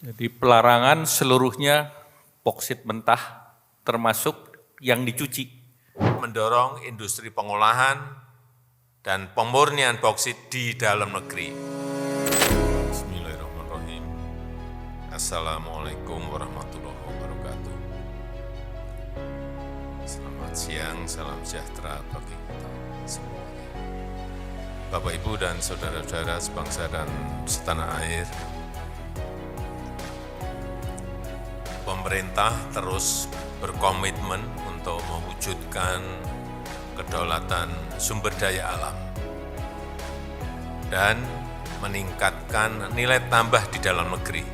Jadi pelarangan seluruhnya boksit mentah termasuk yang dicuci. Mendorong industri pengolahan dan pemurnian boksit di dalam negeri. Bismillahirrahmanirrahim. Assalamualaikum warahmatullahi wabarakatuh. Selamat siang, salam sejahtera bagi kita semuanya. Bapak, Ibu, dan saudara-saudara sebangsa dan setanah air, pemerintah terus berkomitmen untuk mewujudkan kedaulatan sumber daya alam dan meningkatkan nilai tambah di dalam negeri,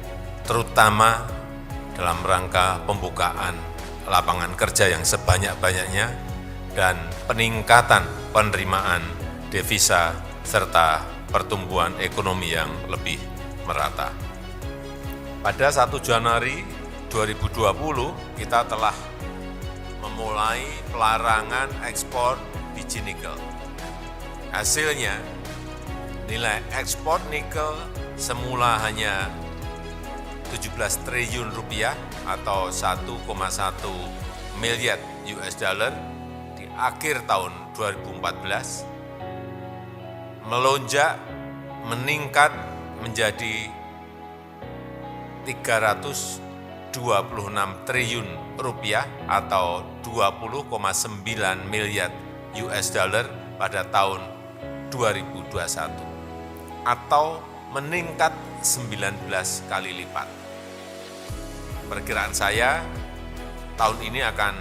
terutama dalam rangka pembukaan lapangan kerja yang sebanyak-banyaknya dan peningkatan penerimaan devisa serta pertumbuhan ekonomi yang lebih merata. Pada 1 Januari 2020 kita telah memulai pelarangan ekspor biji nikel. Hasilnya, nilai ekspor nikel semula hanya 17 triliun rupiah atau 1,1 miliar US dollar di akhir tahun 2014, melonjak meningkat menjadi 326 triliun rupiah atau 20,9 miliar US dollar pada tahun 2021 atau meningkat 19 kali lipat. Perkiraan saya tahun ini akan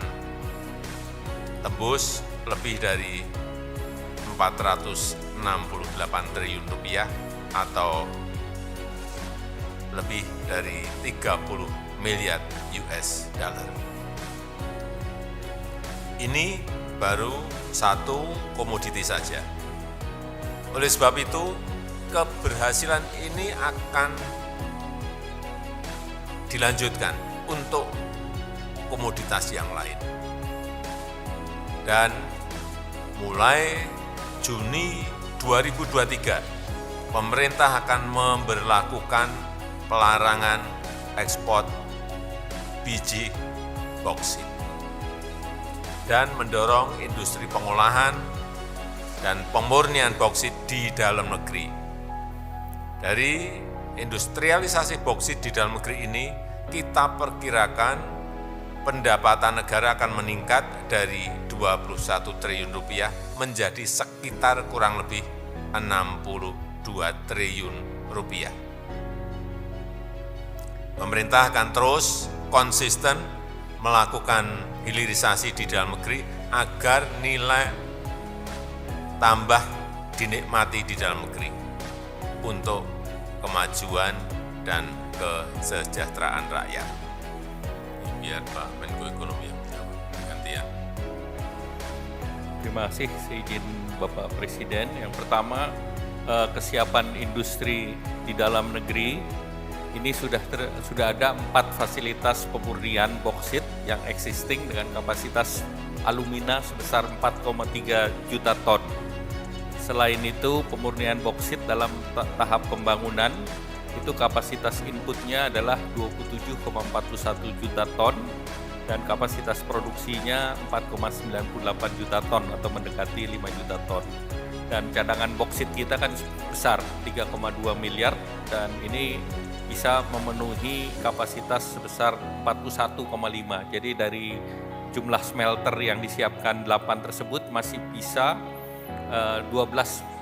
tembus lebih dari 468 triliun rupiah atau lebih dari 30 miliar US dollar. Ini baru satu komoditi saja. Oleh sebab itu, keberhasilan ini akan dilanjutkan untuk komoditas yang lain. Dan mulai Juni 2023, pemerintah akan memberlakukan pelarangan ekspor biji boksit dan mendorong industri pengolahan dan pemurnian boksit di dalam negeri. Dari industrialisasi boksit di dalam negeri ini, kita perkirakan pendapatan negara akan meningkat dari 21 triliun rupiah menjadi sekitar kurang lebih 62 triliun rupiah. Pemerintah akan terus konsisten melakukan hilirisasi di dalam negeri agar nilai tambah dinikmati di dalam negeri untuk kemajuan dan kesejahteraan rakyat. Biar Pak Menko Ekonomi yang menjawab. Gantian. Terima kasih seizin Bapak Presiden. Yang pertama, kesiapan industri di dalam negeri. Ini sudah ada 4 fasilitas pemurnian boksit yang existing dengan kapasitas alumina sebesar 4,3 juta ton. Selain itu, pemurnian boksit dalam tahap pembangunan itu kapasitas inputnya adalah 27,41 juta ton dan kapasitas produksinya 4,98 juta ton atau mendekati 5 juta ton. Dan cadangan boksit kita kan besar, 3,2 miliar dan ini bisa memenuhi kapasitas sebesar 41,5. Jadi dari jumlah smelter yang disiapkan 8 tersebut masih bisa 12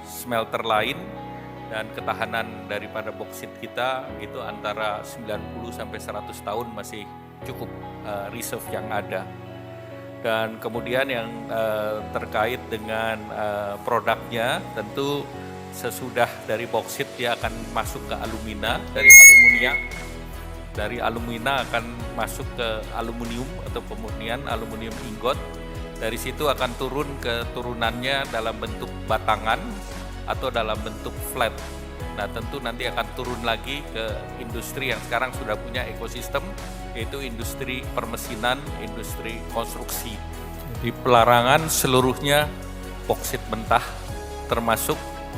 smelter lain dan ketahanan daripada boksit kita itu antara 90 sampai 100 tahun masih cukup reserve yang ada. Dan kemudian yang terkait dengan produknya, tentu sesudah dari boksit dia akan masuk ke alumina, dari alumina akan masuk ke aluminium atau pemurnian aluminium ingot. Dari situ akan turun ke turunannya dalam bentuk batangan atau dalam bentuk flat. Nah, tentu nanti akan turun lagi ke industri yang sekarang sudah punya ekosistem, yaitu industri permesinan, industri konstruksi. Jadi pelarangan seluruhnya boksit mentah termasuk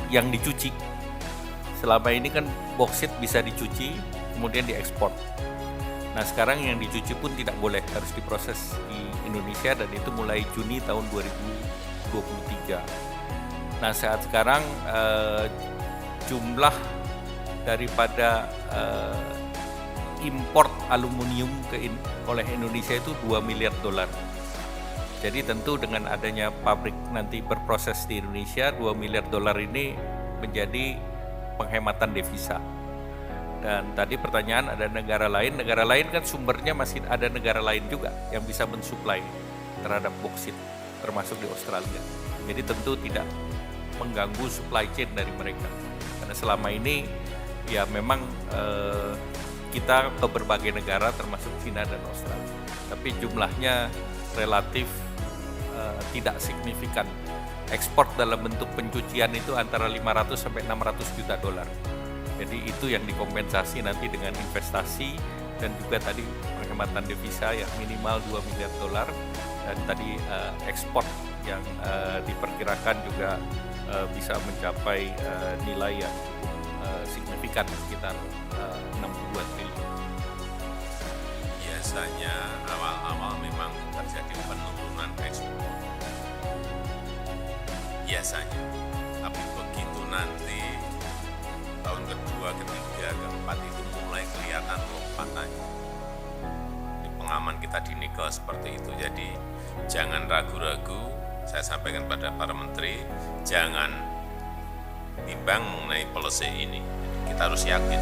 yang dicuci. Selama ini kan boksit bisa dicuci, kemudian diekspor. Nah sekarang yang dicuci pun tidak boleh, harus diproses di Indonesia dan itu mulai Juni tahun 2023. Nah saat sekarang jumlah daripada import aluminium oleh Indonesia itu 2 miliar dolar. Jadi tentu dengan adanya pabrik nanti berproses di Indonesia, 2 miliar dolar ini menjadi penghematan devisa. Dan tadi pertanyaan ada negara lain kan sumbernya masih ada negara lain juga yang bisa mensuplai terhadap boksit, termasuk di Australia. Jadi tentu tidak mengganggu supply chain dari mereka. Karena selama ini ya memang kita ke berbagai negara termasuk China dan Australia. Tapi jumlahnya relatif tidak signifikan. Ekspor dalam bentuk pencucian itu antara 500 sampai 600 juta dolar. Jadi itu yang dikompensasi nanti dengan investasi dan juga tadi penghematan devisa yang minimal 2 miliar dolar dan tadi ekspor yang diperkirakan juga bisa mencapai nilai yang signifikan sekitar 62 triliun. Biasanya awal-awal memang terjadi penurunan ekspor. Biasanya, tapi begitu nanti tahun kedua, ketiga, keempat itu mulai kelihatan lompatannya. Di pengaman kita di nikel seperti itu. Jadi jangan ragu-ragu, saya sampaikan pada para menteri, jangan timbang mengenai policy ini. Kita harus yakin.